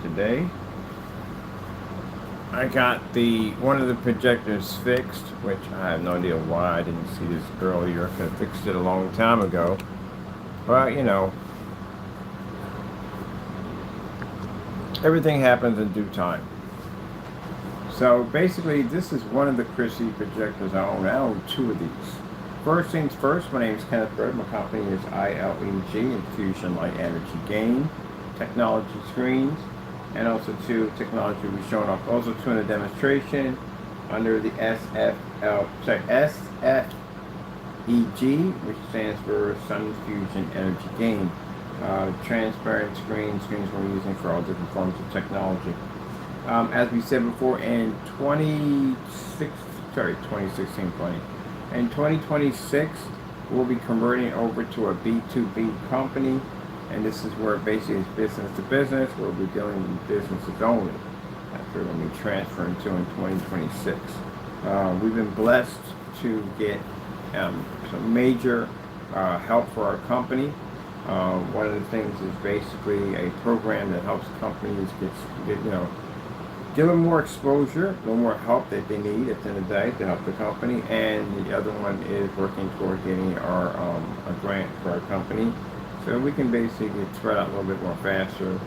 today. I got one of the projectors fixed, which I have no idea why I didn't see this earlier. I could have fixed it a long time ago. But you know, everything happens in due time. So basically, this is one of the Christie projectors I own. I own two of these. First things first, my name is Kenneth Bird. My company is ILEG, Infusion Light Energy Gain Technology Screens, and also two technology we've shown off. Also two in the demonstration under the SFEG, which stands for Sun Fusion Energy Gain. Transparent screens we're using for all different forms of technology. As we said before, in 2026, we'll be converting over to a B2B company, and this is where basically it's business to business. We'll be dealing with businesses only. That's where we're going to be transferring to in 2026. We've been blessed to get some major help for our company. One of the things is basically a program that helps companies give them more exposure, a little more help that they need at the end of the day to help the company. And the other one is working toward getting a grant for our company, so we can basically get spread out a little bit more faster,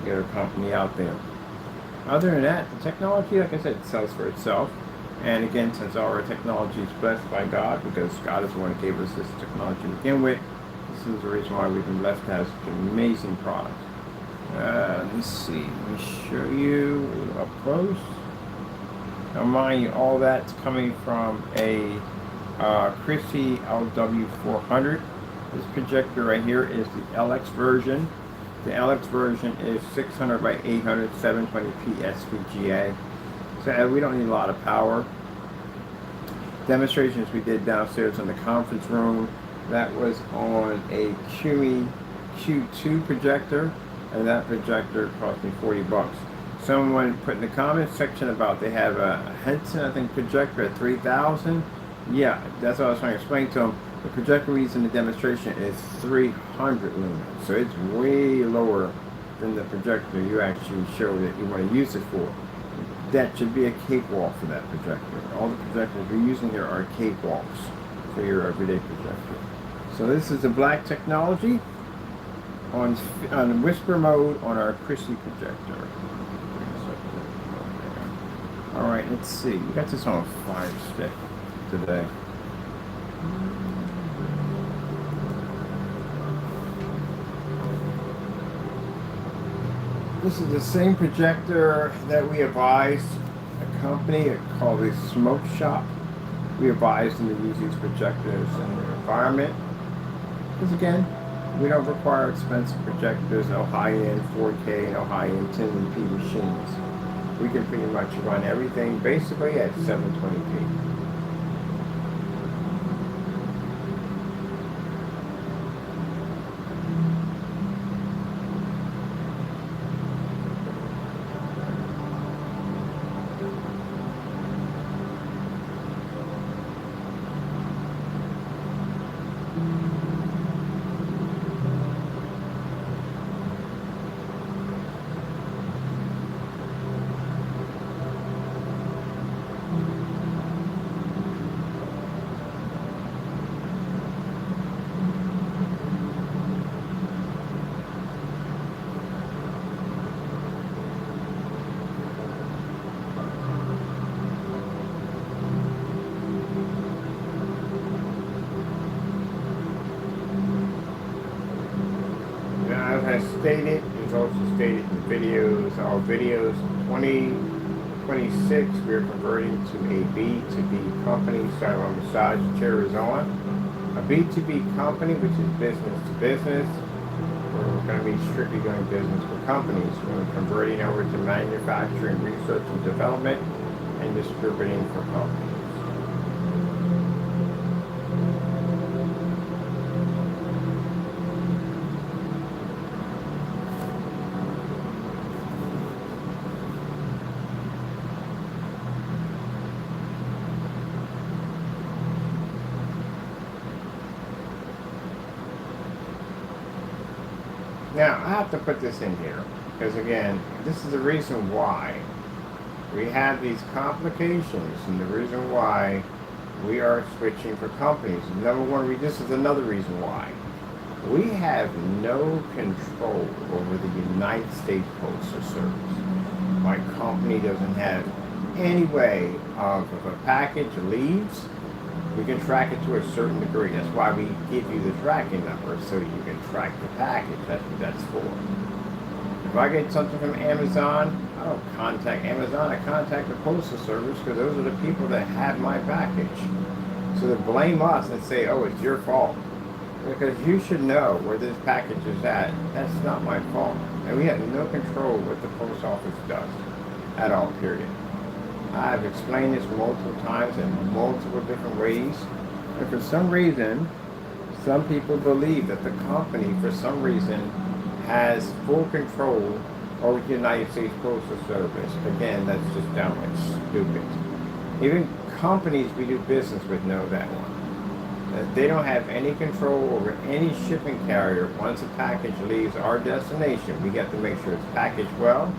get our company out there. Other than that, the technology, like I said, sells for itself. And again, since all our technology is blessed by God, because God is the one who gave us this technology to begin with, this is the reason why we've been blessed to have such an amazing product. Let's see, let me show you up close. Now mind you, all that's coming from a Christie LW400. This projector right here is the LX version. The LX version is 600 by 800, 720p SVGA. So we don't need a lot of power. Demonstrations we did downstairs in the conference room, that was on a Q2 projector. And that projector cost me $40. Someone put in the comments section about they have a Henson, I think, projector at $3,000. Yeah, that's what I was trying to explain to them. The projector we use in the demonstration is 300 lumens, so it's way lower than the projector you actually show that you want to use it for. That should be a cakewalk for that projector. All the projectors we're using here are cakewalks for your everyday projector. So this is the black technology on whisper mode on our Christie projector. Alright, let's see. We got this on 5-stick today. This is the same projector that we advised a company called the Smoke Shop. We advised them to use these projectors in their environment. Because again, we don't require expensive projectors, no high-end 4K, no high-end 1080p machines. We can pretty much run everything basically at 720p. As stated, it's also stated in videos, our videos 2026, we're converting to a B2B company, starting on massage chairs on. A B2B company, which is business to business. We're going to be strictly doing business with companies. We're converting over to manufacturing, research and development, and distributing for companies. Now, I have to put this in here. Because again, this is the reason why we have these complications, and the reason why we are switching for companies. Number one, this is another reason why. We have no control over the United States Postal Service. My company doesn't have any way of, if a package leaves, we can track it to a certain degree. That's why we give you the tracking number, so you can track the package. That's what that's for. If I get something from Amazon, I don't contact Amazon, I contact the Postal Service, because those are the people that have my package. So to blame us and say, oh, it's your fault, because you should know where this package is at, that's not my fault. And we have no control what the post office does at all, period. I've explained this multiple times in multiple different ways, and for some reason, some people believe that the company, for some reason, has full control over the United States Postal Service. Again, that's just downright stupid. Even companies we do business with know that one. That they don't have any control over any shipping carrier. Once a package leaves our destination, we have to make sure it's packaged well.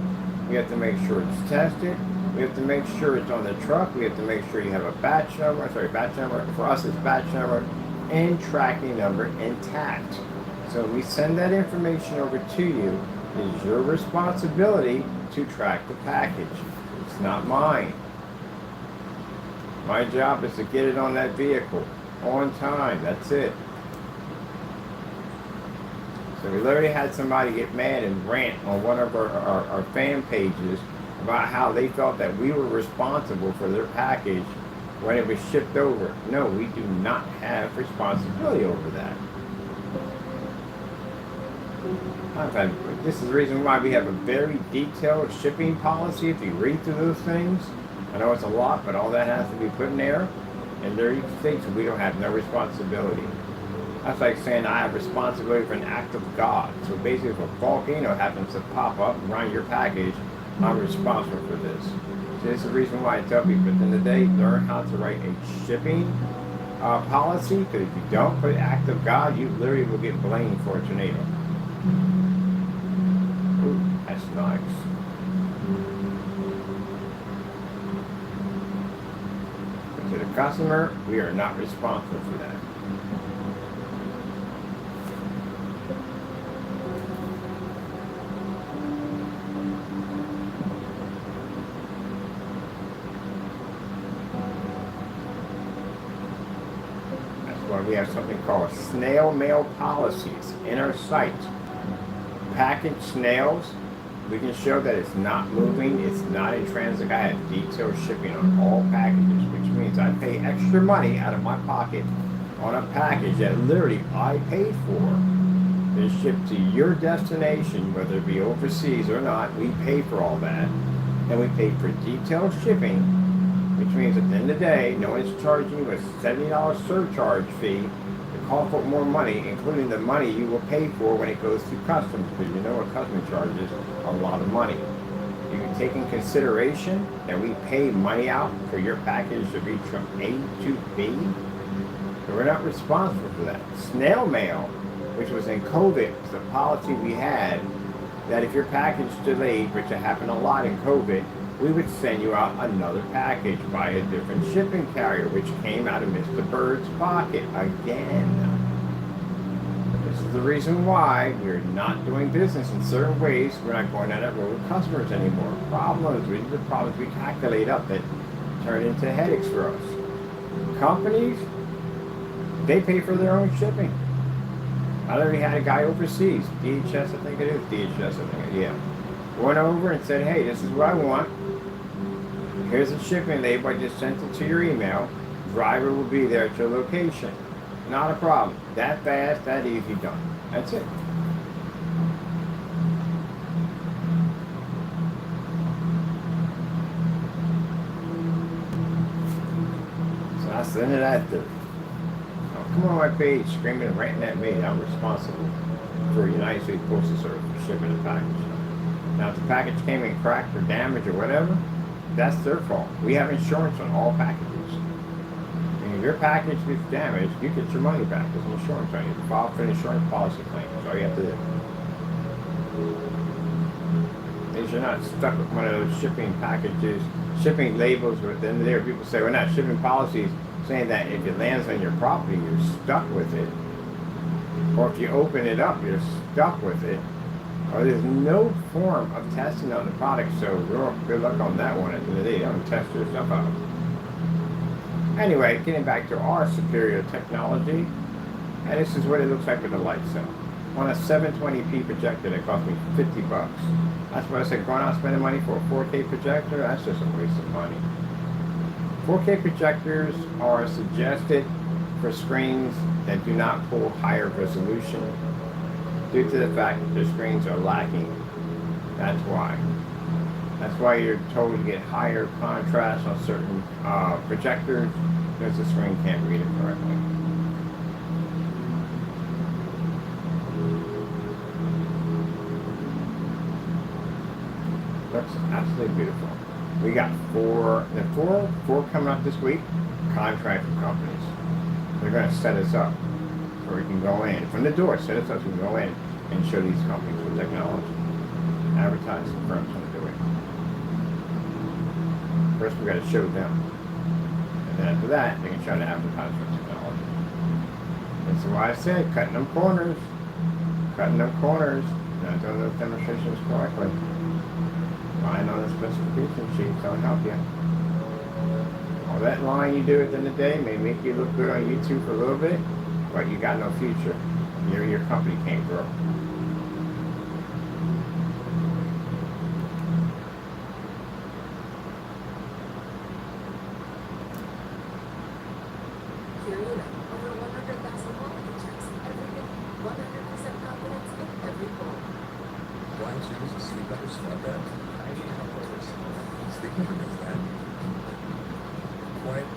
We have to make sure it's tested. We have to make sure it's on the truck. We have to make sure you have a batch number. For us, it's batch number and tracking number intact. So we send that information over to you. It is your responsibility to track the package. It's not mine. My job is to get it on that vehicle on time. That's it. So we literally had somebody get mad and rant on one of our fan pages about how they felt that we were responsible for their package when it was shipped over. No, we do not have responsibility over that. This is the reason why we have a very detailed shipping policy. If you read through those things, I know it's a lot, but all that has to be put in there. And there states we don't have no responsibility. That's like saying I have responsibility for an act of God. So basically, if a volcano happens to pop up around your package, I'm responsible for this. So this is the reason why I tell people, at the end of the day, learn how to write a shipping policy, because if you don't put act of God, you literally will get blamed for a tornado. Ooh, that's nice. But to the customer, we are not responsible for that. We have something called snail mail policies in our site. Packaged snails, we can show that it's not moving, it's not in transit. I have detailed shipping on all packages, which means I pay extra money out of my pocket on a package that literally I paid for. It's shipped to your destination, whether it be overseas or not. We pay for all that, and we pay for detailed shipping, which means at the end of the day, no one's charging you a $70 surcharge fee to call for more money, including the money you will pay for when it goes through customs, because you know what customs charges a lot of money. You can take in consideration that we pay money out for your package to reach from A to B, so we're not responsible for that. Snail mail, which was in COVID, was the policy we had, that if your package delayed, which happened a lot in COVID, we would send you out another package by a different shipping carrier, which came out of Mr. Bird's pocket again. This is the reason why we're not doing business in certain ways. We're not going down that road with customers anymore. The problems we calculate up that turn into headaches for us. Companies, they pay for their own shipping. I already had a guy overseas, DHS, I think it is, DHS, I think, yeah. Went over and said, hey, this is what I want. Here's the shipping label. I just sent it to your email. Driver will be there at your location. Not a problem. That fast, that easy, done. That's it. So that's the end of that dude. Now, come on my page screaming and ranting at me. I'm responsible for United States Postal Service for shipping a package. Now, if the package came in cracked or damaged or whatever, that's their fault. We have insurance on all packages. And if your package gets damaged, you get your money back. There's an insurance on you. File for an insurance policy claim. That's all you have to do. means you're not stuck with one of those shipping packages, shipping labels within there. People say, we're not shipping policies, saying that if it lands on your property, you're stuck with it. Or if you open it up, you're stuck with it. Or there's no form of testing on the product, so good luck on that one at the end of the day. Don't test your stuff out. Anyway, getting back to our superior technology, and this is what it looks like with the light cell. On a 720p projector that cost me 50 bucks. That's why I said going out spending money for a 4K projector, that's just a waste of money. 4K projectors are suggested for screens that do not pull higher resolution due to the fact that the screens are lacking. That's why. That's why you're told to get higher contrast on certain projectors, because the screen can't read it correctly. Looks absolutely beautiful. We got four coming up this week, contractor companies. They're going to set us up so we can go in. From the door, set us up so we can go in and show these companies with technology. Advertising firms want to do it. First we got to show them. And then after that, they can try to advertise for technology. That's why I said, cutting them corners. Cutting them corners. Not doing those demonstrations correctly. Lying on the specification sheet don't help you. All that lying you do at the end of the day may make you look good on YouTube for a little bit, but you got no future. Your company can't grow. Here you go. Over 100,000 quality checks every day. 100% confidence in every call. Why choose a sleep better smart bed? I need help with this. Sleeping against that. Quiet.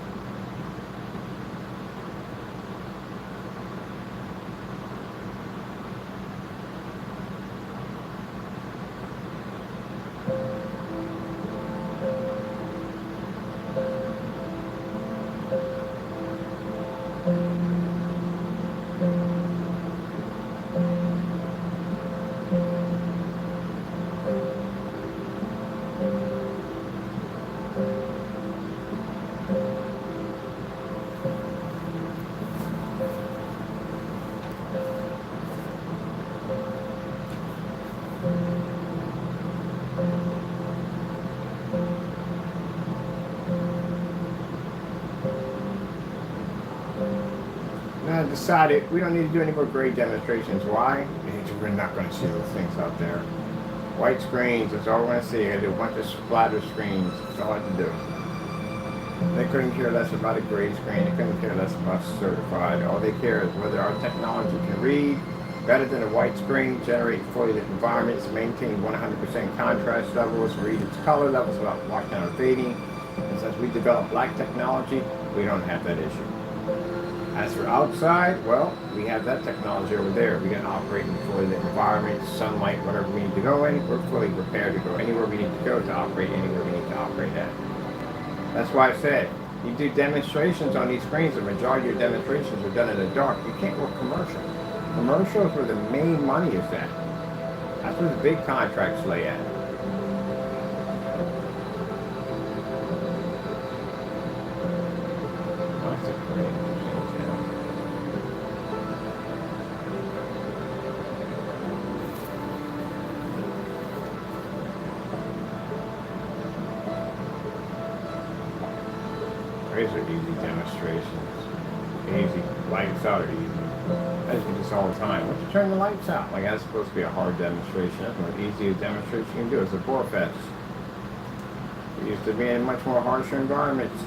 Now I decided we don't need to do any more grade demonstrations. Why? Because we're not going to see those things out there. White screens, that's all we're going to see. I do a bunch of splatter screens. That's all I have to do. They couldn't care less about a grade screen. They couldn't care less about certified. All they care is whether our technology can read better than a white screen, generate fully lit environments, maintain 100% contrast levels, read its color levels without lockdown or fading. And since we developed black technology, we don't have that issue. As for outside, well, we have that technology over there. We can operate in fully lit environments, sunlight, whatever we need to go in. We're fully prepared to go anywhere we need to go to operate anywhere we need to operate at. That's why I said, you do demonstrations on these screens, the majority of your demonstrations are done in the dark. You can't work commercial. Commercial is where the main money is at. That's where the big contracts lay at. That's a great thing. These are easy demonstrations. Easy. Lights out are easy. I just do this all the time. Once you turn the lights out, like that's supposed to be a hard demonstration. That's one of the easiest demonstrations you can do. It's a bore fest. We used to be in much more harsher environments.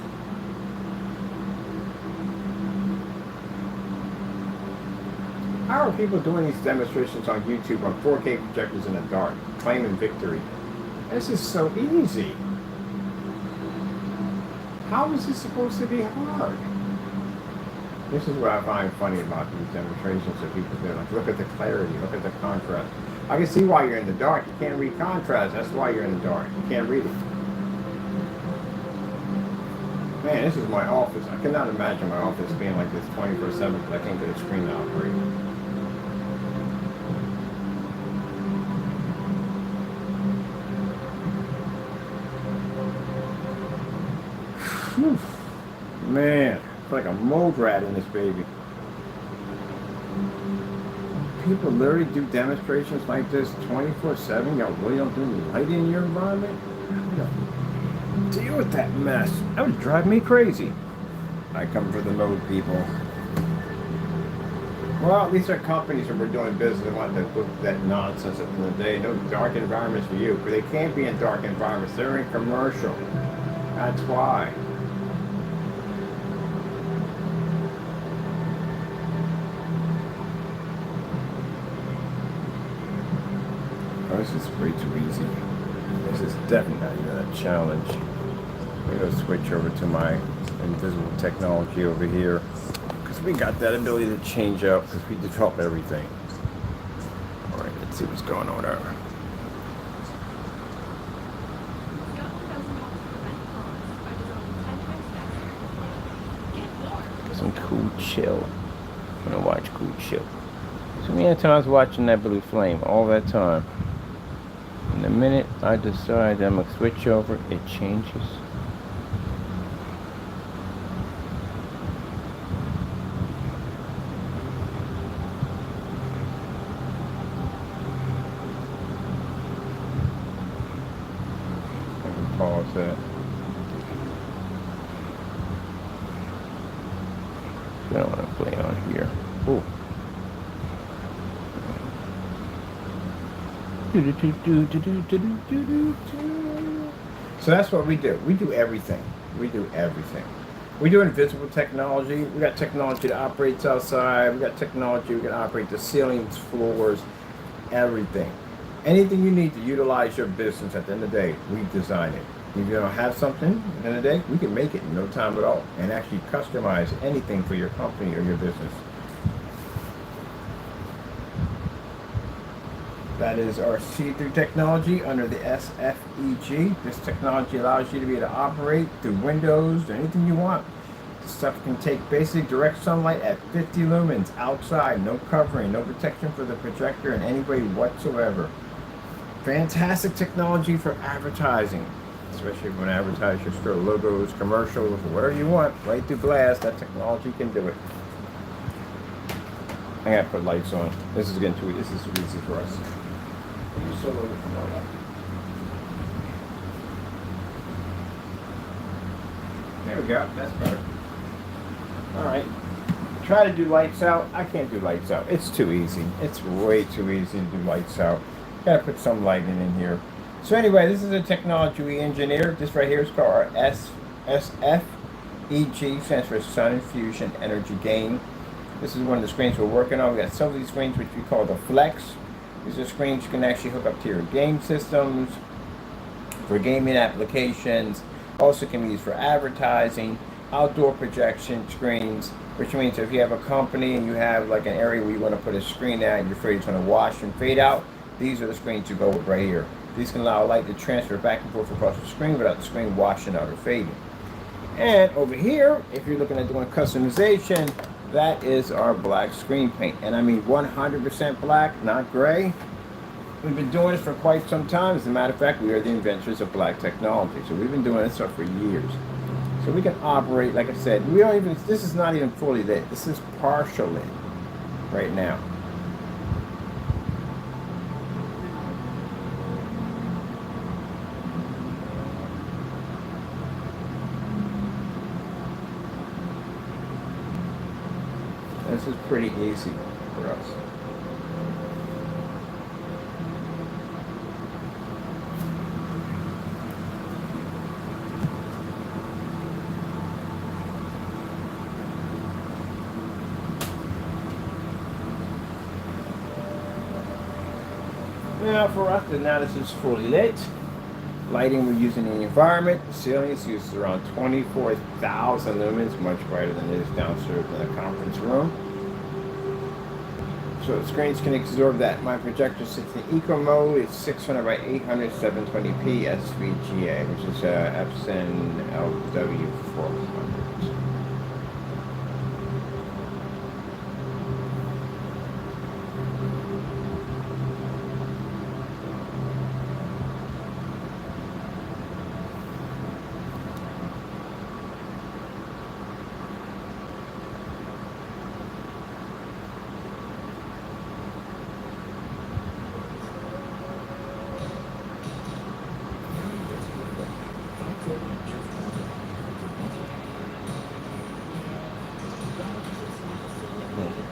How are people doing these demonstrations on YouTube on 4K projectors in the dark, claiming victory? This is so easy. How is this supposed to be hard? This is what I find funny about these demonstrations that people do. Like, look at the clarity, look at the contrast. I can see why you're in the dark. You can't read contrast. That's why you're in the dark. You can't read it. Man, this is my office. I cannot imagine my office being like this 24/7 because I can't get a screen to operate. Whew. Man, it's like a mold rat in this baby. People literally do demonstrations like this 24/7. Y'all really don't do any lighting in your environment? How do you deal with that mess? That would drive me crazy. I come for the mode people. Well, these are companies that we're doing business. They want to put that nonsense at the end of the day. No dark environments for you. But they can't be in dark environments. They're in commercial. That's why. Oh, this is way too easy. This is definitely not even a challenge. I'm going to switch over to my invisible technology over here. Because we got that ability to change out because we develop everything. Alright, let's see what's going on there. Some cool chill. I'm going to watch cool chill. So many times I was watching that blue flame all that time. And the minute I decide I'm going to switch over, it changes. I can pause that. I don't want to play on here. Ooh. So that's what we do. We do everything. We do everything. We do invisible technology. We got technology that operates outside. We got technology we can operate the ceilings, floors, everything. Anything you need to utilize your business at the end of the day, we design it. If you don't have something at the end of the day, we can make it in no time at all and actually customize anything for your company or your business. That is our see-through technology under the SFEG. This technology allows you to be able to operate through windows, anything you want. This stuff can take basic direct sunlight at 50 lumens outside, no covering, no protection for the projector in any way whatsoever. Fantastic technology for advertising, especially when you advertise your store logos, commercials, whatever you want, right through glass. That technology can do it. I gotta put lights on. This is getting too easy for us. There we go. That's better. All right. Try to do lights out. I can't do lights out. It's too easy. It's way too easy to do lights out. Gotta put some lighting in here. So anyway, this is a technology we engineered. This right here is called our SFEG, stands for Sun Infusion Energy Gain. This is one of the screens we're working on. We got some of these screens which we call the Flex. These are screens you can actually hook up to your game systems for gaming applications. Also can be used for advertising, outdoor projection screens, which means if you have a company and you have like an area where you want to put a screen at and you're afraid it's going to wash and fade out, these are the screens you go with right here. These can allow light to transfer back and forth across the screen without the screen washing out or fading. And over here, if you're looking at doing customization, that is our black screen paint. And I mean 100% black, not gray. We've been doing this for quite some time. As a matter of fact, we are the inventors of black technology. So we've been doing this stuff for years. So we can operate, like I said, we don't even, this is not even fully lit. This is partial lit right now. This is pretty easy for us. Now for us, now this is fully lit. Lighting we're using in the environment. The ceiling is used around 24,000 lumens, much brighter than it is downstairs in the conference room. So the screens can absorb that. My projector sits in eco mode. It's 600 by 800, 720p SVGA, which is Epson LW400.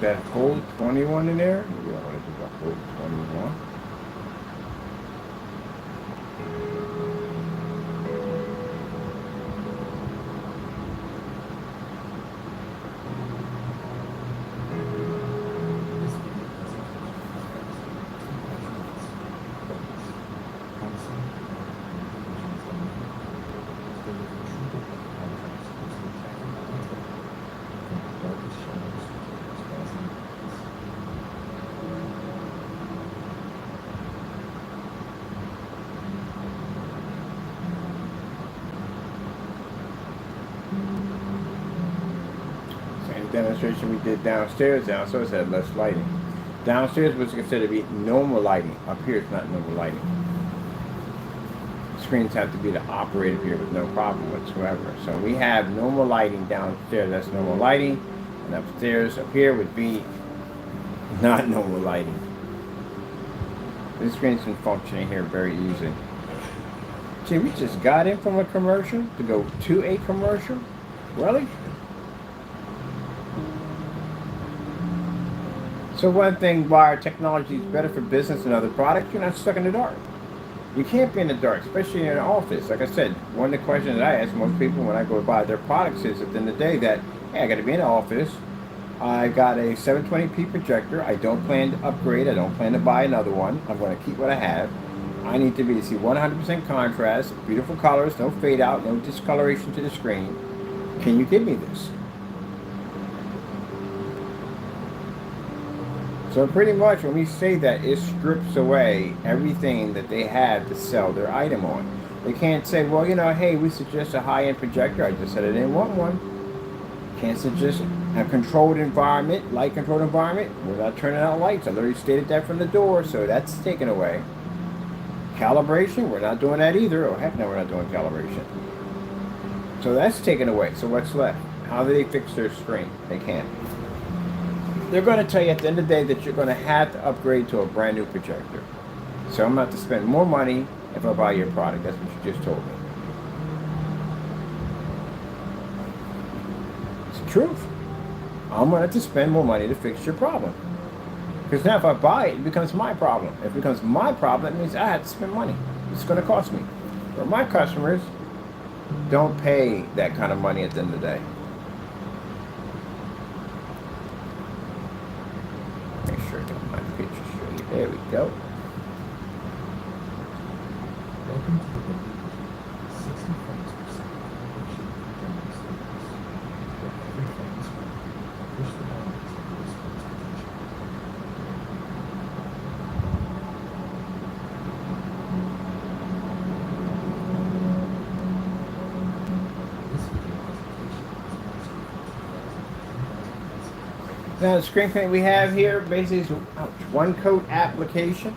that whole 21 in there. We don't want to do the whole 21. Demonstration we did downstairs. Downstairs had less lighting. Downstairs was considered to be normal lighting. Up here it's not normal lighting. Screens have to be the operated here with no problem whatsoever. So we have normal lighting downstairs. That's normal lighting. And upstairs, up here would be not normal lighting. This screen's been functioning here very easy. See, we just got in from a commercial to go to a commercial? Really? So one thing why our technology is better for business and other products, you're not stuck in the dark. You can't be in the dark, especially in an office. Like I said, one of the questions that I ask most people when I go buy their products is at the end of the day that, hey, I got to be in the office. I got a 720p projector. I don't plan to upgrade. I don't plan to buy another one. I'm going to keep what I have. I need to see 100% contrast, beautiful colors, no fade out, no discoloration to the screen. Can you give me this? So pretty much when we say that, it strips away everything that they have to sell their item on. They can't say, well, you know, hey, we suggest a high-end projector. I just said I didn't want one. Can't suggest a controlled environment, light-controlled environment. We're not turning out lights. I literally stated that from the door, so that's taken away. Calibration, we're not doing that either. Oh, heck no, we're not doing calibration. So that's taken away. So what's left? How do they fix their screen? They can't. They're going to tell you at the end of the day that you're going to have to upgrade to a brand new projector. So I'm going to have to spend more money if I buy your product. That's what you just told me. It's the truth. I'm going to have to spend more money to fix your problem. Because now if I buy it, it becomes my problem. If it becomes my problem, that means I have to spend money. It's going to cost me. But my customers don't pay that kind of money at the end of the day. There we go. Welcome to the weatherproof 60 frames per second motion demonstrators, where every frame is ready. Push the button until the screen's attention. This video presentation is launched in 2010. Now the screen print we have here basically is a one-coat application.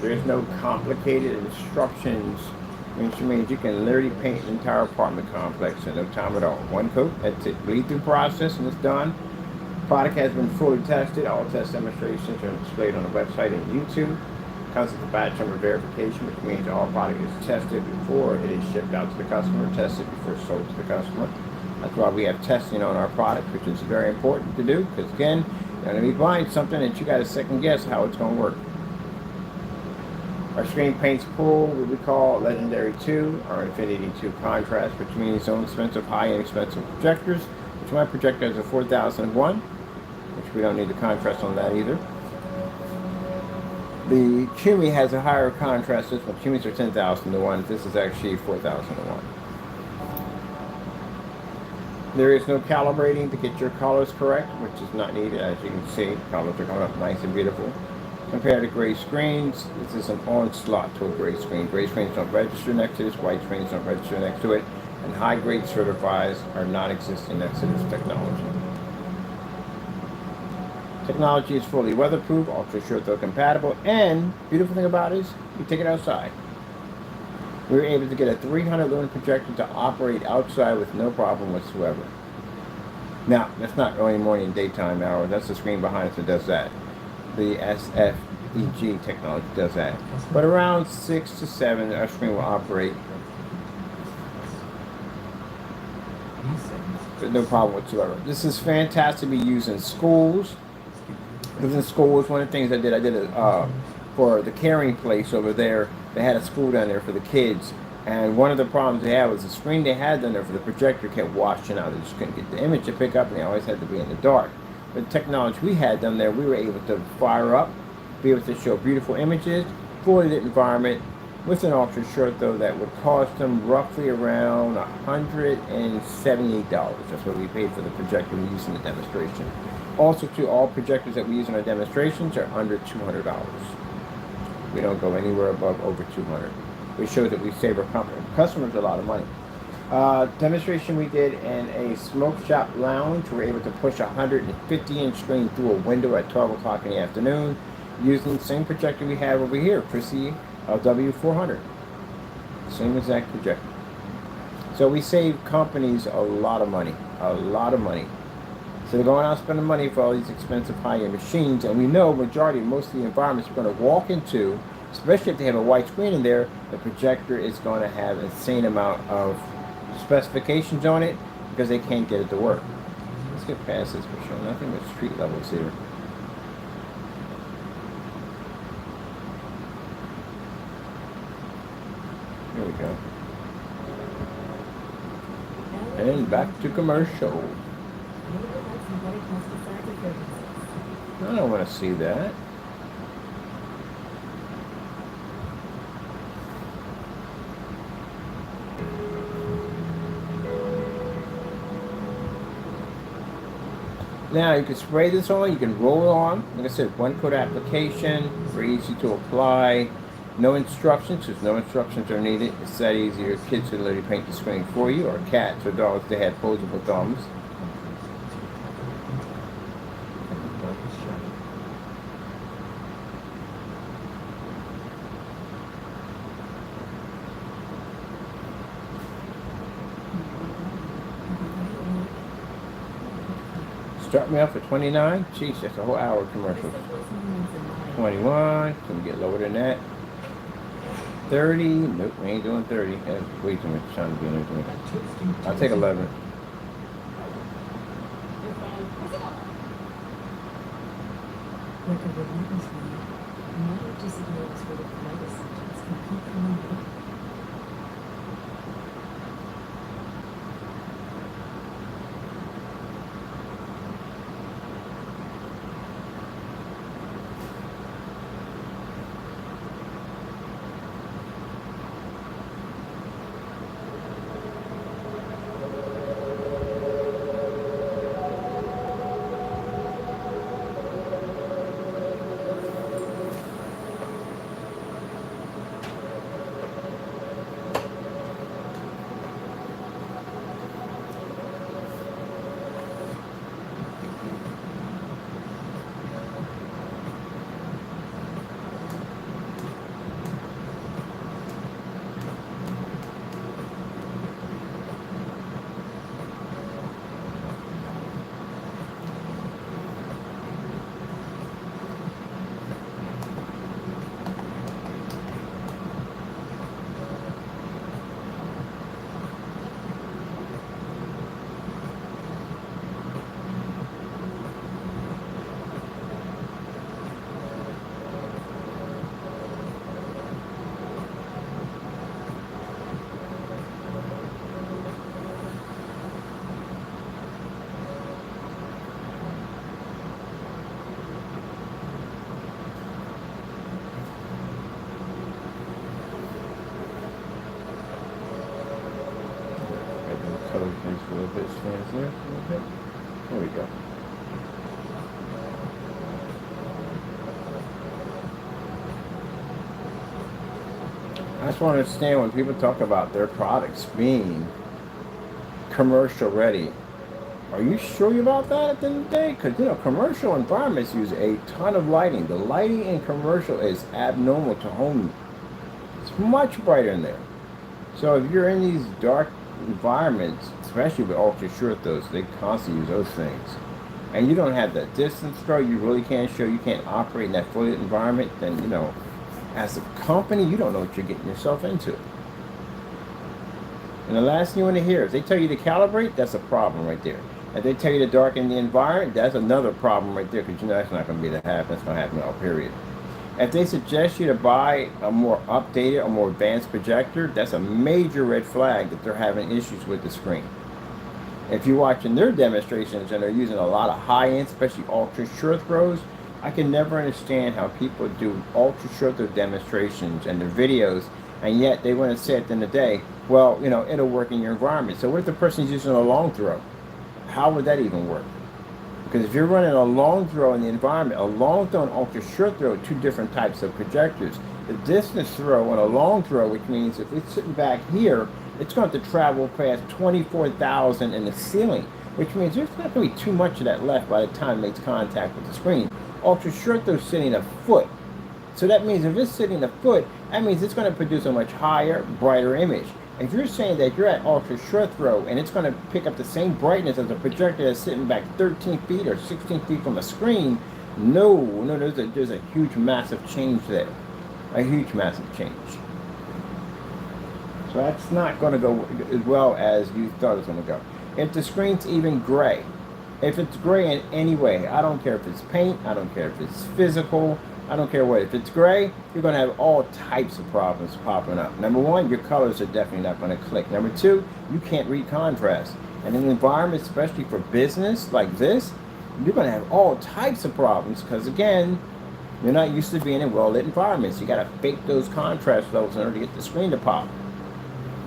There's no complicated instructions, which means you can literally paint an entire apartment complex in no time at all. One coat, that's it. Bleed-through process and it's done. Product has been fully tested. All test demonstrations are displayed on the website and YouTube. Comes with a batch number verification, which means all product is tested before it is shipped out to the customer, tested before it's sold to the customer. That's why we have testing on our product, which is very important to do, because again, you're going to be buying something that you got to second guess how it's going to work. Our screen paints pull what we call Legendary 2, or Infinity 2 contrast, which means no expensive, high-end expensive projectors, which my projector is a 4001, which we don't need the contrast on that either. The Cumi has a higher contrast. This one, Cumis are 10,000 to 1. This is actually 4,000 to 1. There is no calibrating to get your colors correct, which is not needed. As you can see, colors are coming up nice and beautiful. Compared to gray screens, this is an onslaught to a gray screen. Gray screens don't register next to this, white screens don't register next to it, and high-grade certifies are non-existent next to this technology. Technology is fully weatherproof, ultra short throw compatible, and beautiful thing about it is you take it outside. We were able to get a 300 lumen projector to operate outside with no problem whatsoever. Now, that's not early morning, daytime hours. That's the screen behind us that does that. The SFEG technology does that. But around 6 to 7, our screen will operate with no problem whatsoever. This is fantastic to be used in schools, Because in school was one of the things I did it for the caring place over there. They had a school down there for the kids, and one of the problems they had was the screen they had down there for the projector kept washing out. They just couldn't get the image to pick up, and they always had to be in the dark. But the technology we had down there, we were able to fire up, be able to show beautiful images, fully lit environment, with an ultra short though that would cost them roughly around $178. That's what we paid for the projector we used in the demonstration. Also, to all projectors that we use in our demonstrations are under $200. We don't go anywhere above over $200. Which shows that we save our customers a lot of money. Demonstration we did in a smoke shop lounge. We were able to push a 150-inch screen through a window at 12 o'clock in the afternoon using the same projector we have over here, christie LW400. Same exact projector. So we save companies a lot of money. A lot of money. So they're going out spending money for all these expensive high-end machines, and we know most of the environments we're going to walk into, especially if they have a white screen in there, the projector is going to have an insane amount of specifications on it because they can't get it to work. Let's get past this for sure. Nothing but street levels here. Here we go. And back to commercial. I don't want to see that. Now you can spray this on, you can roll it on. Like I said, one coat application, very easy to apply. No instructions, because no instructions are needed. It's that easy. Your kids can literally paint the screen for you, or cats or dogs, they have posable thumbs. Start me off at 29. Jeez, that's a whole hour commercial. 21. Can we get lower than that? 30. Nope, we ain't doing 30. That's way too much time to be anything. I'll take 11. Color things a little bit, stands there a little bit. There we go. I just want to understand when people talk about their products being commercial ready. Are you sure about that at the end of the day? Because, you know, commercial environments use a ton of lighting. The lighting in commercial is abnormal to home. It's much brighter in there. So if you're in these dark environments, especially with ultra short those, they constantly use those things. And you don't have that distance throw, you really can't show, you can't operate in that fully lit environment, then, you know, as a company, you don't know what you're getting yourself into. And the last thing you want to hear is they tell you to calibrate, that's a problem right there. If they tell you to darken the environment, that's another problem right there, because you know that's not going to be the happen. That's going to happen all period. If they suggest you to buy a more updated or more advanced projector, that's a major red flag that they're having issues with the screen. If you're watching their demonstrations and they're using a lot of high-end, especially ultra short throws, I can never understand how people do ultra short throw demonstrations and their videos, and yet they want to say at the end of the day, well, you know, it'll work in your environment. So what if the person's using a long throw? How would that even work? Because if you're running a long throw in the environment, a long throw and ultra short throw are two different types of projectors. The distance throw and a long throw, which means if it's sitting back here, it's going to travel past 24,000 in the ceiling, which means there's not going to be too much of that left by the time it makes contact with the screen. Ultra short throw is sitting a foot. So that means if it's sitting a foot, that means it's going to produce a much higher, brighter image. If you're saying that you're at ultra short throw and it's going to pick up the same brightness as a projector that's sitting back 13 feet or 16 feet from a screen, no, there's a huge, massive change there. A huge, massive change. So that's not going to go as well as you thought it was going to go. If the screen's even gray, if it's gray in any way, I don't care if it's paint, I don't care if it's physical, I don't care what. If it's gray, you're going to have all types of problems popping up. Number one, your colors are definitely not going to click. Number two, you can't read contrast. And in an environment, especially for business like this, you're going to have all types of problems because, again, you're not used to being in well-lit environments. You got to fake those contrast levels in order to get the screen to pop.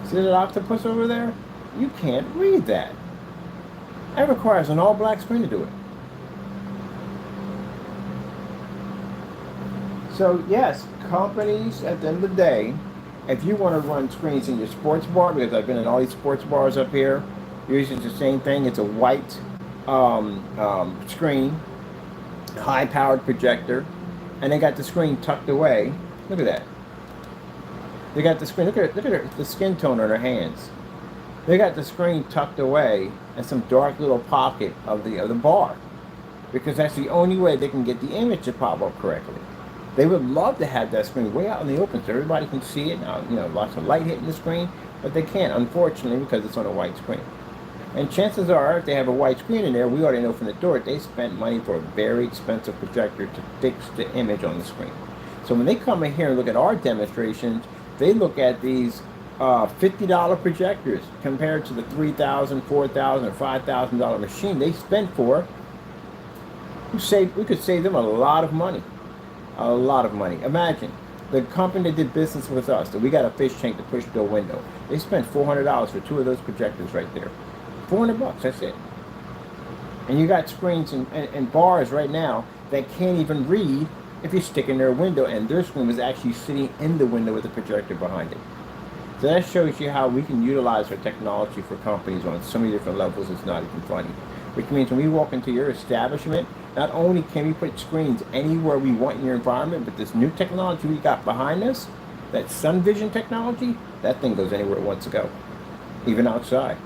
See that octopus over there? You can't read that. That requires an all-black screen to do it. So yes, companies at the end of the day, if you want to run screens in your sports bar, because I've been in all these sports bars up here, usually it's the same thing. It's a white screen, high-powered projector, and they got the screen tucked away. Look at that. They got the screen. Look at the skin tone on their hands. They got the screen tucked away in some dark little pocket of the bar, because that's the only way they can get the image to pop up correctly. They would love to have that screen way out in the open so everybody can see it. Now, you know, lots of light hitting the screen, but they can't, unfortunately, because it's on a white screen. And chances are, if they have a white screen in there, we already know from the door, they spent money for a very expensive projector to fix the image on the screen. So when they come in here and look at our demonstrations, they look at these $50 projectors compared to the $3,000, $4,000, or $5,000 machine they spent for. We could save them a lot of money. A lot of money. Imagine the company that did business with us, that we got a fish tank to push through a window. They spent $400 for two of those projectors right there. $400, that's it. And you got screens and bars right now that can't even read if you stick in their window, and their screen was actually sitting in the window with a projector behind it. So that shows you how we can utilize our technology for companies on so many different levels. It's not even funny. Which means when we walk into your establishment, not only can we put screens anywhere we want in your environment, but this new technology we got behind us, that sun vision technology, that thing goes anywhere it wants to go, even outside.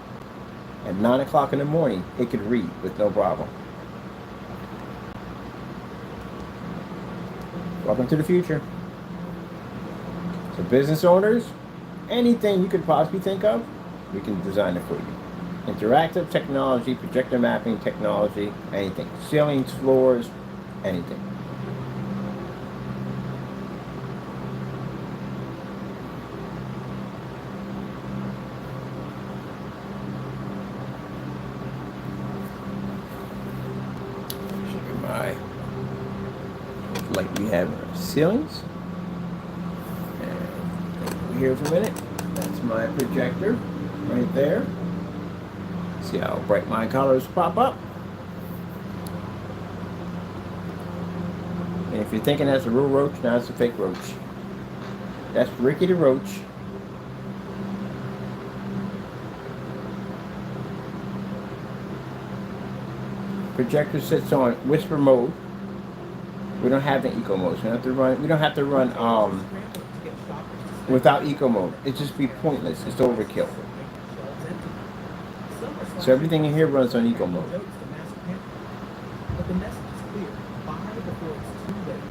At 9 o'clock in the morning, it could read with no problem. Welcome to the future. So business owners, anything you could possibly think of, we can design it for you. Interactive technology, projector mapping technology, anything. Ceilings, floors, anything. Show you my light we have in our ceilings. And over here for a minute. That's my projector right there. See how bright my colors pop up? And if you're thinking that's a real roach, now it's a fake roach. That's Ricky the Roach. Projector sits on whisper mode. We don't have the eco mode, so we don't have to run without eco mode. It'd just be pointless. It's overkill. So everything in here runs on eco mode. But the message is clear. Buy before it's too late.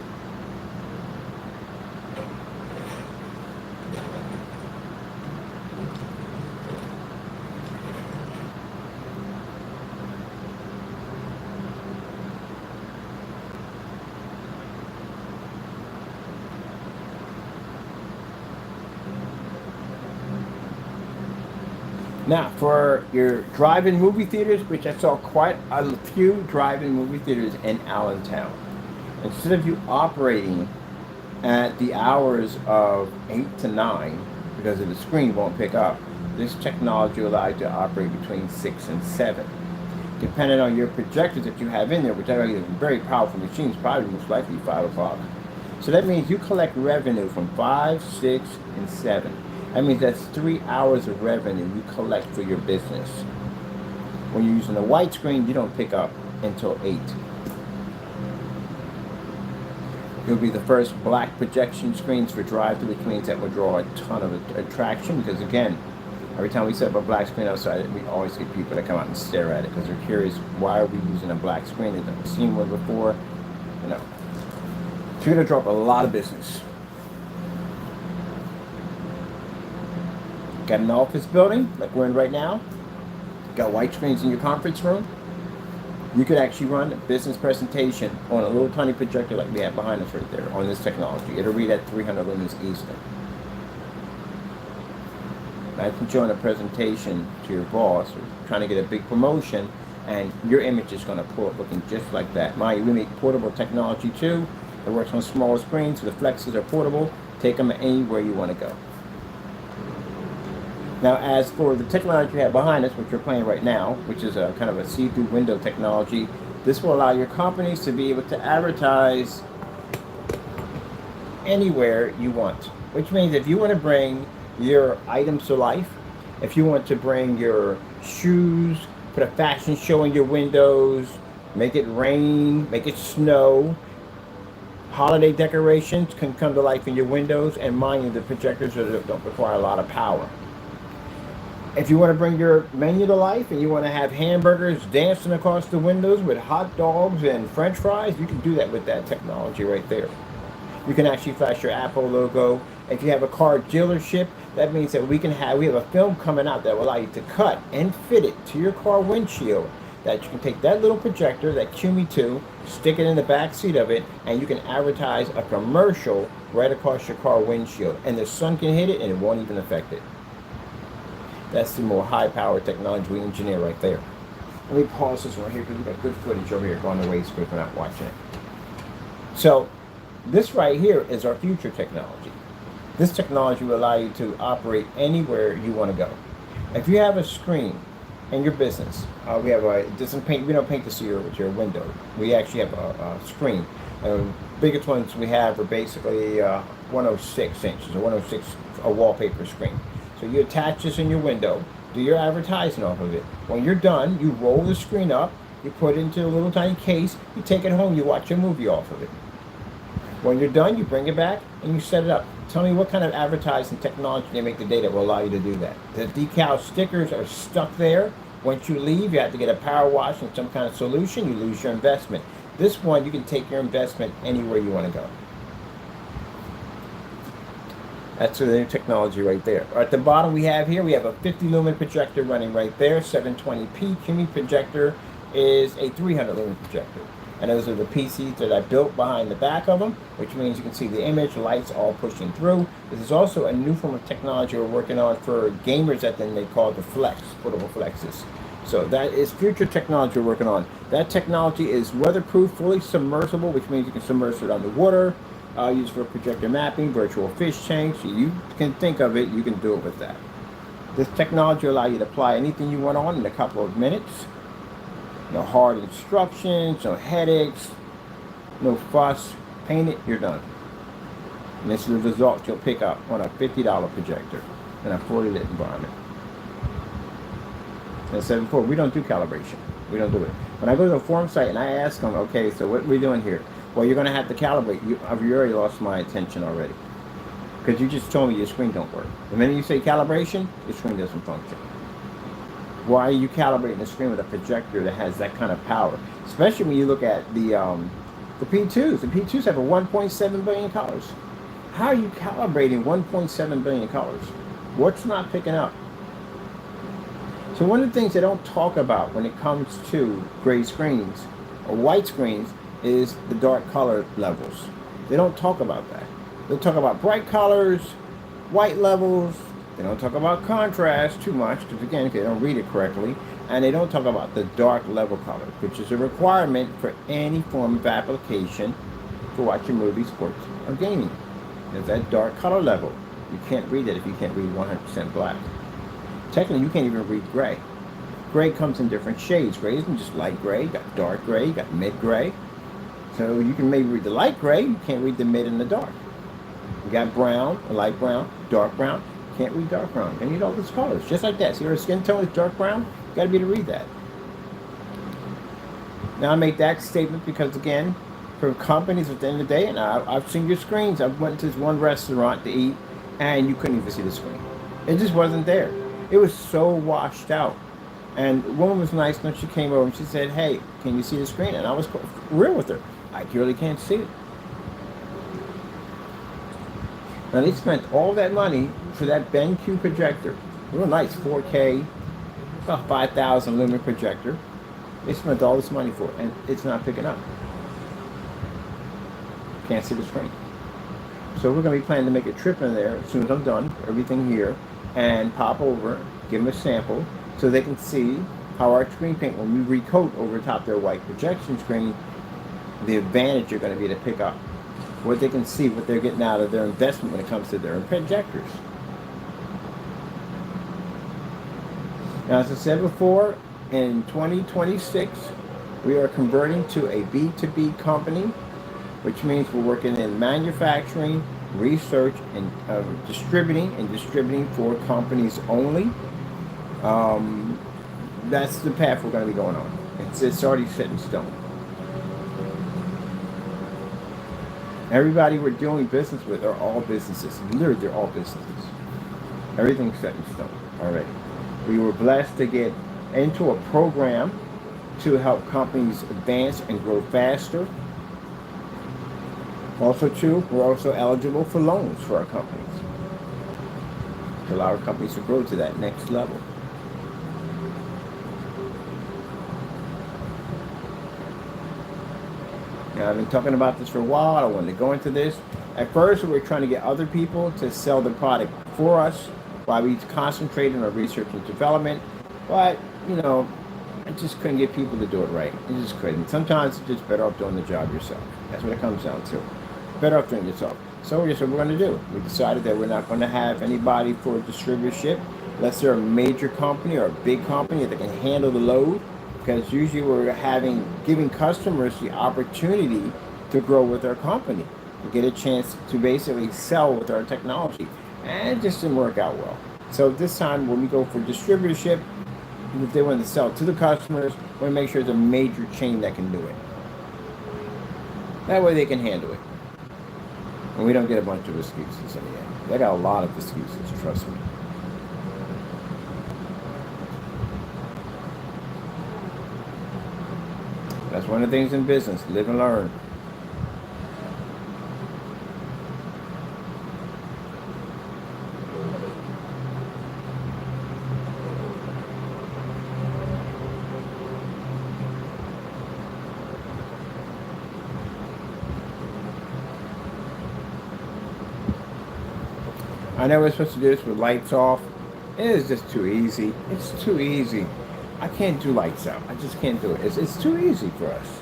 Now, for your drive-in movie theaters, which I saw quite a few drive-in movie theaters in Allentown, instead of you operating at the hours of 8 to 9, because of the screen won't pick up, this technology allows you to operate between 6 and 7. Depending on your projectors that you have in there, which are very powerful machines, probably most likely 5 o'clock. So that means you collect revenue from 5, 6, and 7. That means that's 3 hours of revenue you collect for your business. When you're using a white screen, you don't pick up until 8. It'll be the first black projection screens for drive-through, which means that will draw a ton of attraction, because again, every time we set up a black screen outside, we always get people that come out and stare at it because they're curious, why are we using a black screen? They've never seen one before. You know. So you're going to draw up a lot of business. Got an office building like we're in right now. Got white screens in your conference room. You could actually run a business presentation on a little tiny projector like we have behind us right there on this technology. It'll read at 300 lumens Eastern. Imagine showing a presentation to your boss or trying to get a big promotion, and your image is going to pull up looking just like that. Mind you, we make portable technology too. It works on smaller screens, so the flexes are portable. Take them anywhere you want to go. Now, as for the technology you have behind us, which we're playing right now, which is a kind of a see-through window technology, this will allow your companies to be able to advertise anywhere you want. Which means if you want to bring your items to life, if you want to bring your shoes, put a fashion show in your windows, make it rain, make it snow, holiday decorations can come to life in your windows, and mind you, the projectors don't require a lot of power. If you want to bring your menu to life and you want to have hamburgers dancing across the windows with hot dogs and french fries, you can do that with that technology right there. You can actually flash your Apple logo. If you have a car dealership, that means that we have a film coming out that will allow you to cut and fit it to your car windshield. That you can take that little projector, that QME2, stick it in the back seat of it, and you can advertise a commercial right across your car windshield. And the sun can hit it and it won't even affect it. That's the more high-powered technology we engineer right there. Let me pause this one here because we've got good footage over here going to waste if we're not watching it. So this right here is our future technology. This technology will allow you to operate anywhere you want to go. If you have a screen in your business, we don't paint this here with your window. We actually have a screen. The biggest ones we have are basically 106 inches, or 106 a wallpaper screen. So you attach this in your window, do your advertising off of it. When you're done, you roll the screen up, you put it into a little tiny case, you take it home, you watch a movie off of it. When you're done, you bring it back and you set it up. Tell me what kind of advertising technology they make today that will allow you to do that. The decal stickers are stuck there. Once you leave, you have to get a power wash and some kind of solution, you lose your investment. This one, you can take your investment anywhere you want to go. That's the new technology right there. At the bottom we have a 50 lumen projector running right there. 720p QME projector is a 300 lumen projector. And those are the PCs that I built behind the back of them, which means you can see the image, lights all pushing through. This is also a new form of technology we're working on for gamers that then they call the Flex, portable Flexes. So that is future technology we're working on. That technology is weatherproof, fully submersible, which means you can submerge it underwater. Used for projector mapping, virtual fish tanks. You can think of it, you can do it with that. This technology will allow you to apply anything you want on in a couple of minutes. No hard instructions, no headaches, no fuss. Paint it, you're done. And this is the result you'll pick up on a $50 projector in a fully lit environment. As I said before, we don't do calibration. We don't do it. When I go to the forum site and I ask them, okay, so what are we doing here? Well, you're going to have to calibrate. You already lost my attention already. Because you just told me your screen don't work. The minute you say calibration, your screen doesn't function. Why are you calibrating the screen with a projector that has that kind of power? Especially when you look at the P2s. The P2s have a 1.7 billion colors. How are you calibrating 1.7 billion colors? What's not picking up? So one of the things they don't talk about when it comes to gray screens or white screens is the dark color levels. They don't talk about that. They talk about bright colors, white levels, They don't talk about contrast too much, because again, they don't read it correctly. And they don't talk about the dark level color, which is a requirement for any form of application for watching movies, sports, or gaming. There's that dark color level. You can't read it if you can't read 100% black. Technically, you can't even read gray. Gray comes in different shades. Gray isn't just light gray. You got dark gray, you got mid gray. So you can maybe read the light gray, you can't read the mid and the dark. You got brown, a light brown, dark brown. Can't read dark brown. You need all those colors, just like that. See, your skin tone is dark brown. You got to be able to read that. Now I make that statement because again, for companies at the end of the day, and I've seen your screens. I went to this one restaurant to eat, and you couldn't even see the screen. It just wasn't there. It was so washed out. And the woman was nice when she came over and she said, "Hey, can you see the screen?" And I was real with her. I really can't see it. Now they spent all that money for that BenQ projector. Real nice 4K, about 5,000 lumen projector. They spent all this money for it, and it's not picking up. Can't see the screen. So we're going to be planning to make a trip in there as soon as I'm done, everything here, and pop over, give them a sample, so they can see how our screen paint, when we recoat over top their white projection screen, the advantage you're going to be to pick up. What they can see, what they're getting out of their investment when it comes to their projectors. Now, as I said before, in 2026, we are converting to a B2B company, which means we're working in manufacturing, research, and distributing for companies only. That's the path we're going to be going on. It's already set in stone. Everybody we're doing business with are all businesses. Literally, they're all businesses. Everything's set in stone already. We were blessed to get into a program to help companies advance and grow faster. Also, too, we're also eligible for loans for our companies to allow our companies to grow to that next level. Now, I've been talking about this for a while. I wanted to go into this. At first, we were trying to get other people to sell the product for us while we concentrated on our research and development. But, you know, I just couldn't get people to do it right. You just couldn't. Sometimes it's just better off doing the job yourself. That's what it comes down to. Better off doing it yourself. So here's what we're going to do. We decided that we're not going to have anybody for distributorship unless they're a major company or a big company that can handle the load. Because usually we're giving customers the opportunity to grow with our company, to get a chance to basically sell with our technology. And it just didn't work out well. So this time when we go for distributorship, if they want to sell to the customers, we want to make sure it's a major chain that can do it. That way they can handle it. And we don't get a bunch of excuses in the end. They got a lot of excuses, trust me. That's one of the things in business, live and learn. I know we're supposed to do this with lights off. It is just too easy. It's too easy. I can't do lights out. I just can't do it. It's too easy for us.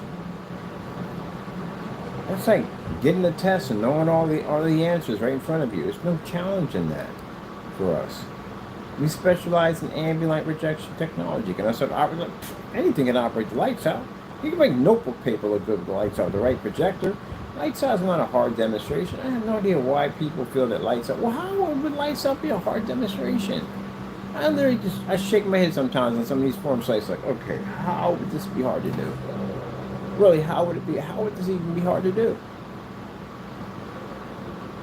That's like getting the test and knowing all the answers right in front of you. There's no challenge in that for us. We specialize in ambient light rejection technology. Can also operate anything can operate the lights out. You can make notebook paper look good with the lights out, the right projector. Lights out is not a hard demonstration. I have no idea why people feel that lights out. Well, how would lights out be a hard demonstration? I literally I shake my head sometimes on some of these forum sites like, okay, how would this be hard to do? Really, how would it be? How would this even be hard to do?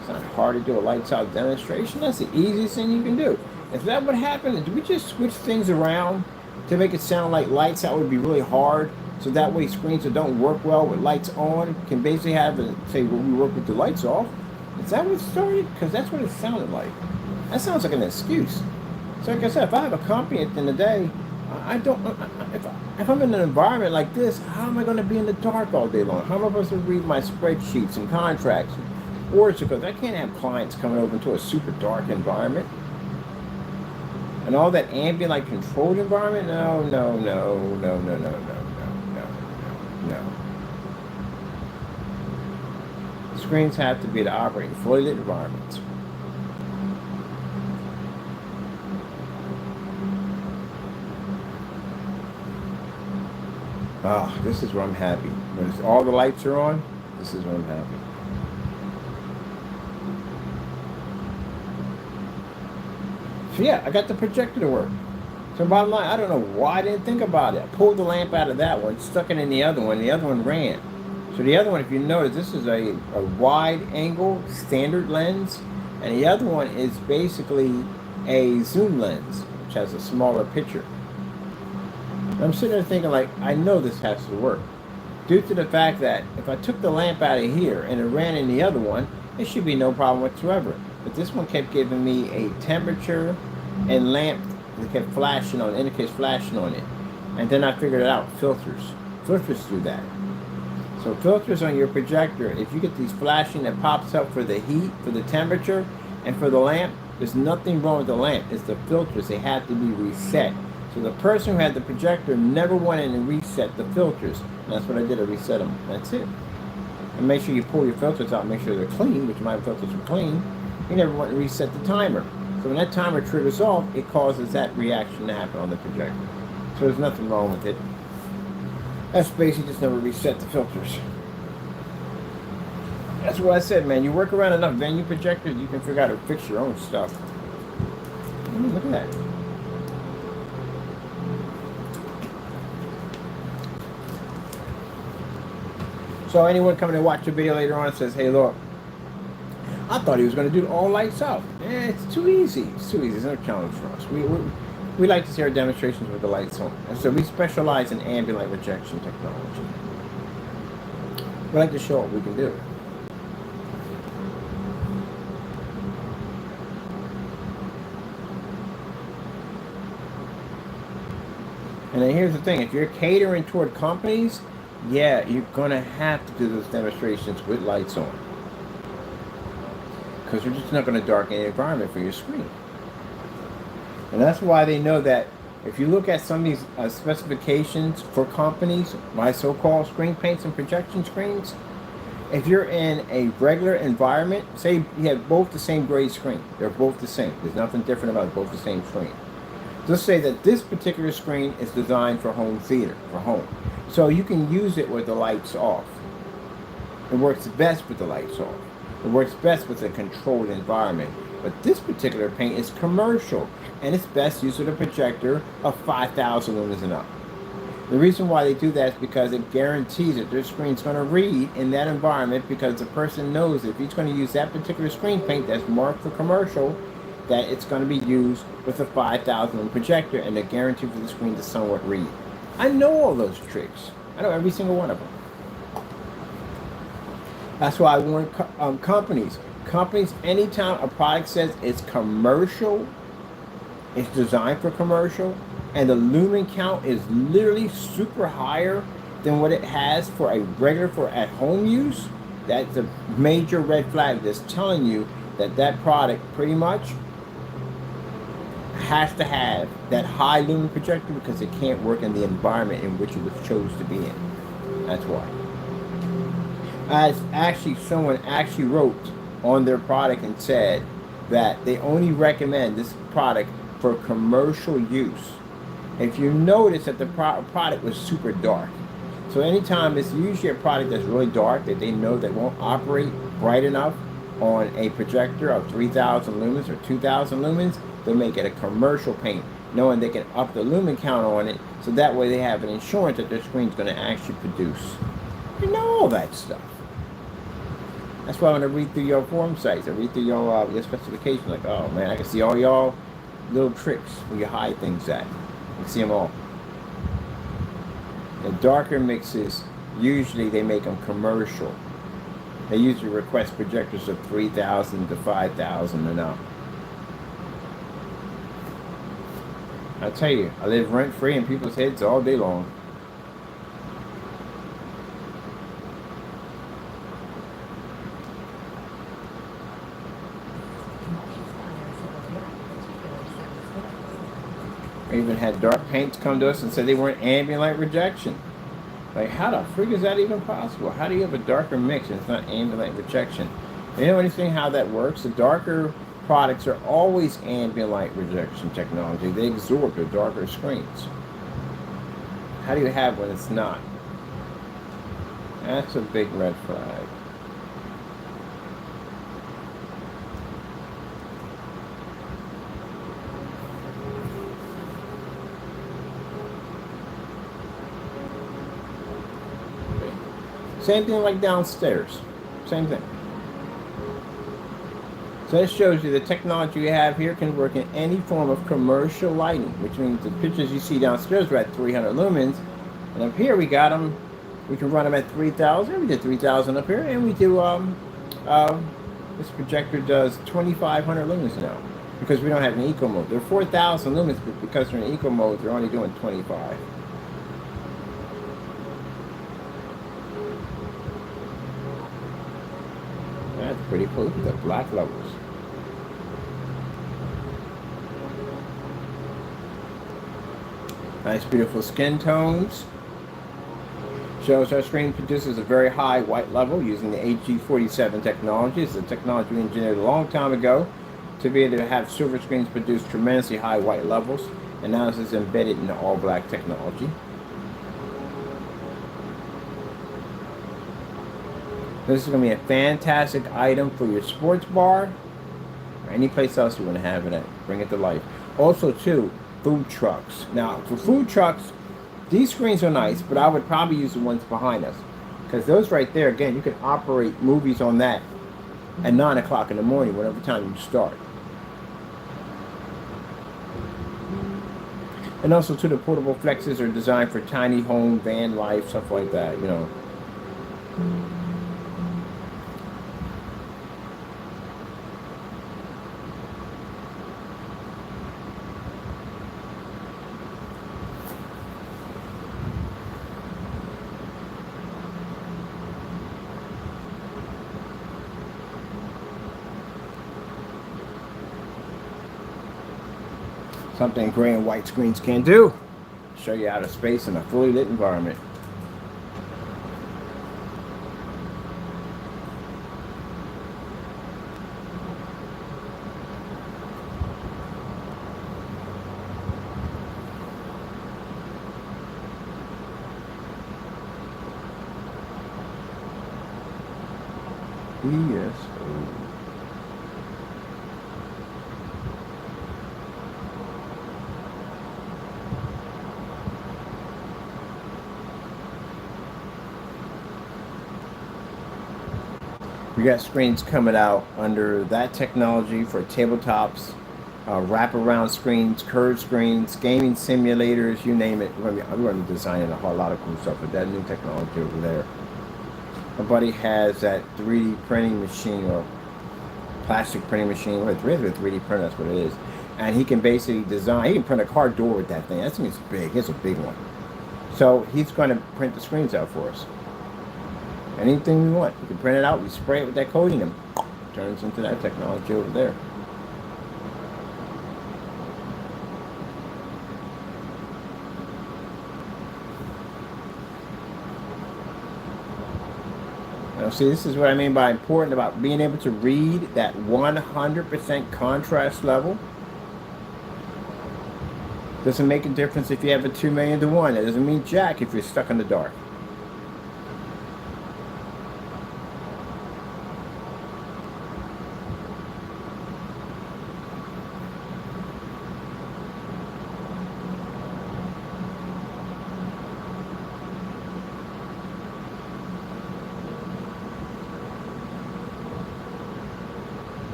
It's not hard to do a lights out demonstration. That's the easiest thing you can do. If that would happen, do we just switch things around to make it sound like lights out would be really hard? So that way screens that don't work well with lights on can basically have it say, well, we work with the lights off. Is that what it started? Because that's what it sounded like. That sounds like an excuse. So like I said, if I have a company at the end of the day, if I'm in an environment like this, how am I going to be in the dark all day long? How am I supposed to read my spreadsheets and contracts and orders? Because I can't have clients coming over into a super dark environment. And all that ambient, like controlled environment, no, no, no, no, no, no, no, no, no, no. Screens have to be to operate in fully lit environments. Ah, this is where I'm happy. When all the lights are on, this is where I'm happy. So yeah, I got the projector to work. So bottom line, I don't know why I didn't think about it. I pulled the lamp out of that one, stuck it in the other one ran. So the other one, if you notice, this is a wide angle standard lens, and the other one is basically a zoom lens, which has a smaller picture. And I'm sitting there thinking, like, I know this has to work. Due to the fact that if I took the lamp out of here and it ran in the other one, it should be no problem whatsoever. But this one kept giving me a temperature and lamp that kept flashing on, indicators flashing on it. And then I figured it out, filters. Filters do that. So filters on your projector, if you get these flashing that pops up for the heat, for the temperature, and for the lamp, there's nothing wrong with the lamp. It's the filters. They have to be reset. So the person who had the projector never went in and reset the filters. And that's what I did. I reset them. That's it. And make sure you pull your filters out. Make sure they're clean, which my filters are clean. You never want to reset the timer. So when that timer triggers off, it causes that reaction to happen on the projector. So there's nothing wrong with it. That's basically just never reset the filters. That's what I said, man. You work around enough venue projectors, you can figure out how to fix your own stuff. Look at that. So anyone coming to watch the video later on says, hey, look, I thought he was going to do all lights out. It's too easy. It's too easy. It's no challenge for us. We like to see our demonstrations with the lights on. And so we specialize in ambient light rejection technology. We like to show what we can do. And then here's the thing. If you're catering toward companies, yeah, you're going to have to do those demonstrations with lights on. Because you're just not going to darken the environment for your screen. And that's why they know that if you look at some of these specifications for companies, my so-called screen paints and projection screens, if you're in a regular environment, say you have both the same grade screen, they're both the same. There's nothing different about both the same screen. Let's say that this particular screen is designed for home theater, for home. So you can use it with the lights off. It works best with the lights off. It works best with a controlled environment. But this particular paint is commercial, and it's best used with a projector of 5,000 lumens and up. The reason why they do that is because it guarantees that their screen's going to read in that environment, because the person knows that if he's going to use that particular screen paint that's marked for commercial, that it's going to be used with a 5,000 lumen projector, and they're guaranteed for the screen to somewhat read. I know all those tricks. I know every single one of them. That's why I warn companies. Companies, anytime a product says it's commercial, it's designed for commercial, and the lumen count is literally super higher than what it has for a regular, for at home use, that's a major red flag that's telling you that that product pretty much has to have that high lumen projector, because it can't work in the environment in which it was chose to be in. That's why. As actually, someone actually wrote on their product and said that they only recommend this product for commercial use. If you notice that the product was super dark, so anytime it's usually a product that's really dark that they know that won't operate bright enough on a projector of 3,000 lumens or 2,000 lumens, they'll make it a commercial paint, knowing they can up the lumen count on it, so that way they have an insurance that their screen's going to actually produce. You know all that stuff. That's why when I read through your forum sites, I read through your specifications, like, oh man, I can see all y'all little tricks where you hide things at. I can see them all. The darker mixes, usually they make them commercial. They usually request projectors of 3,000 to 5,000 and up. I tell you, I live rent-free in people's heads all day long. We even had dark paints come to us and say they weren't ambient light rejection. Like, how the freak is that even possible? How do you have a darker mix and it's not ambient light rejection? You know anything how that works? The darker products are always ambient light rejection technology. They absorb the darker screens. How do you have when it's not? That's a big red flag. Same thing like downstairs. Same thing. So this shows you the technology you have here can work in any form of commercial lighting, which means the pictures you see downstairs are at 300 lumens, and up here we got them. We can run them at 3,000. We did 3,000 up here, and we do. This projector does 2,500 lumens now because we don't have an eco mode. They're 4,000 lumens, but because they're in eco mode, they're only doing 25. That's pretty cool. Look at the black levels. Nice, beautiful skin tones. Shows our screen produces a very high white level using the HG47 technology. It's a technology we engineered a long time ago to be able to have silver screens produce tremendously high white levels. And now this is embedded in the all black technology. This is going to be a fantastic item for your sports bar or any place else you want to have it at. Bring it to life. Also, too, food trucks. Now, for food trucks, these screens are nice, but I would probably use the ones behind us. Because those right there, again, you can operate movies on that at 9 o'clock in the morning, whatever time you start. And also, too, the portable flexes are designed for tiny home, van life, stuff like that, you know. Something gray and white screens can do. Show you out of space in a fully lit environment. Yes. We got screens coming out under that technology for tabletops, wraparound screens, curved screens, gaming simulators, you name it. We're going to be designing a whole lot of cool stuff with that new technology over there. My buddy has that 3D printing machine or plastic printing machine, or 3D printer, that's what it is. And he can basically design, he can print a car door with that thing. That thing is big, it's a big one. So he's going to print the screens out for us. Anything we want. We can print it out, we spray it with that coating, and turns into that technology over there. Now see, this is what I mean by important about being able to read that 100% contrast level. Doesn't make a difference if you have a 2 million to 1. It doesn't mean jack if you're stuck in the dark.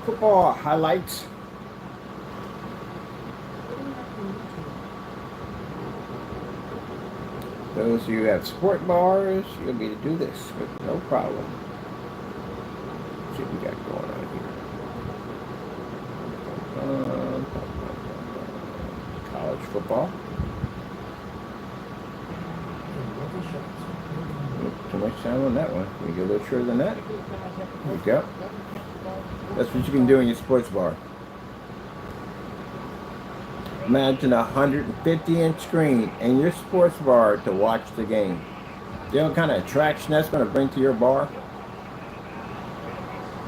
Football highlights. Those of you who have sport bars, you'll be able to do this with no problem. Let's see what we got going on here. College football. Too much sound on that one. We get a little shorter than that. There we go. That's what you can do in your sports bar. Imagine a 150-inch screen in your sports bar to watch the game. You know what kind of attraction that's going to bring to your bar?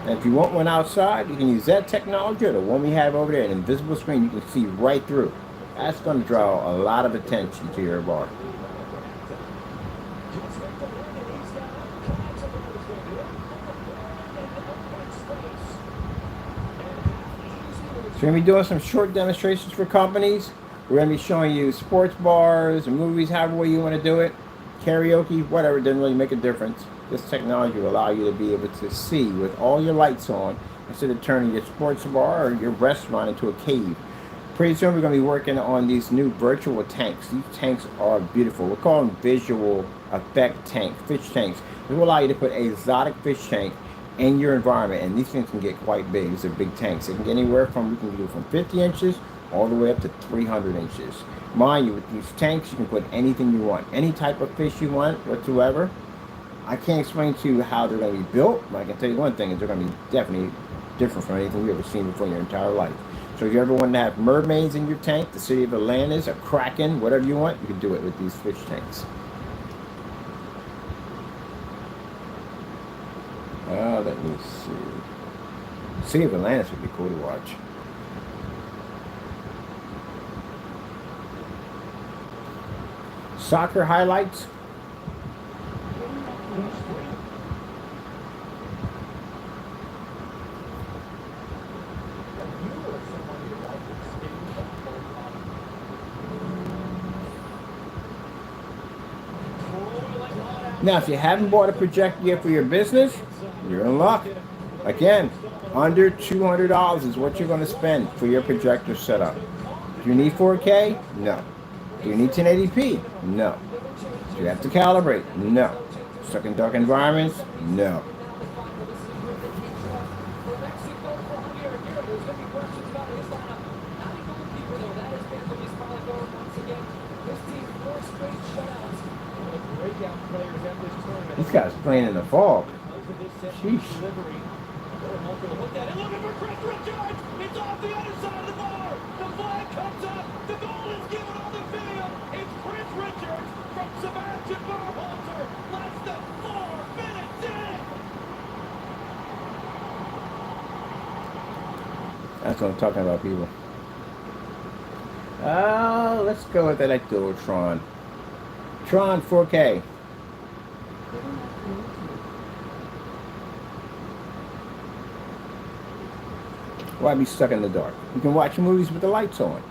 And if you want one outside, you can use that technology or the one we have over there, an invisible screen you can see right through. That's going to draw a lot of attention to your bar. So we're going to be doing some short demonstrations for companies. We're going to be showing you sports bars and movies, however way you want to do it. Karaoke, whatever, doesn't really make a difference. This technology will allow you to be able to see with all your lights on instead of turning your sports bar or your restaurant into a cave. Pretty soon we're going to be working on these new virtual tanks. These tanks are beautiful. We'll call them visual effect tanks, fish tanks. It will allow you to put an exotic fish tank in your environment, and these things can get quite big. These are big tanks. They can get anywhere from, we can do from 50 inches all the way up to 300 inches. Mind you, with these tanks, you can put anything you want, any type of fish you want whatsoever. I can't explain to you how they're going to be built, but I can tell you one thing, is they're going to be definitely different from anything you've ever seen before in your entire life. So if you ever want to have mermaids in your tank, the city of Atlantis, a kraken, whatever you want, you can do it with these fish tanks. Let me see. City of Atlantis would be cool to watch. Soccer highlights. Now, if you haven't bought a projector yet for your business, you're in luck. Again, under $200 is what you're going to spend for your projector setup. Do you need 4K? No. Do you need 1080p? No. Do you have to calibrate? No. Stuck in dark environments? No. This guy's playing in the fog. Sheesh. It's off the other side of the bar. The flag comes up. The goal is given on the video. It's Chris Richards from Sebastian Barhalter. Less than 4 minutes in. That's what I'm talking about, people. Let's go with that dual Tron. Tron 4K. Why be stuck in the dark? You can watch movies with the lights on.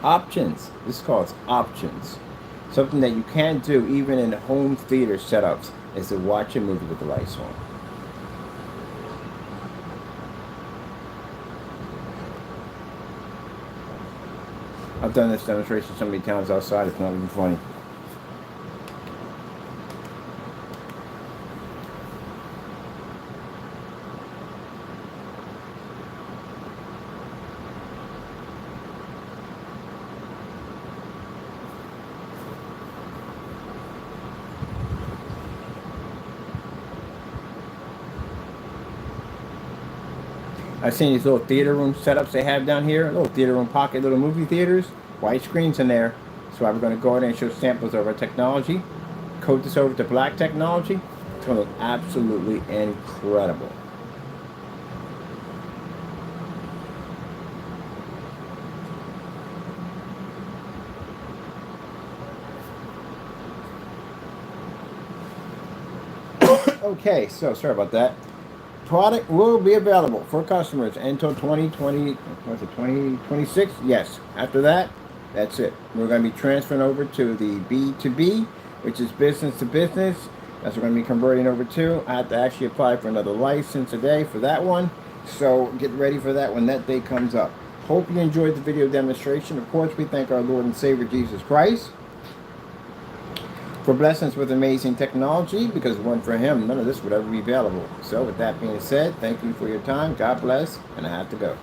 Options. This is called options. Something that you can't do even in home theater setups is to watch a movie with the lights on. I've done this demonstration so many times outside, it's not even funny. I've seen these little theater room setups they have down here, little theater room pocket, little movie theaters, white screens in there. So we're going to go ahead and show samples of our technology, code this over to black technology. It's going to look absolutely incredible. Okay, so sorry about that. Product will be available for customers until 2026. Yes. After that, that's it. We're going to be transferring over to the B2B, which is business to business. That's what we're going to be converting over to. I have to actually apply for another license today for that one. So get ready for that when that day comes up. Hope you enjoyed the video demonstration. Of course, we thank our Lord and Savior Jesus Christ for blessing us with amazing technology, because if it weren't for him, none of this would ever be available. So with that being said, thank you for your time. God bless, and I have to go.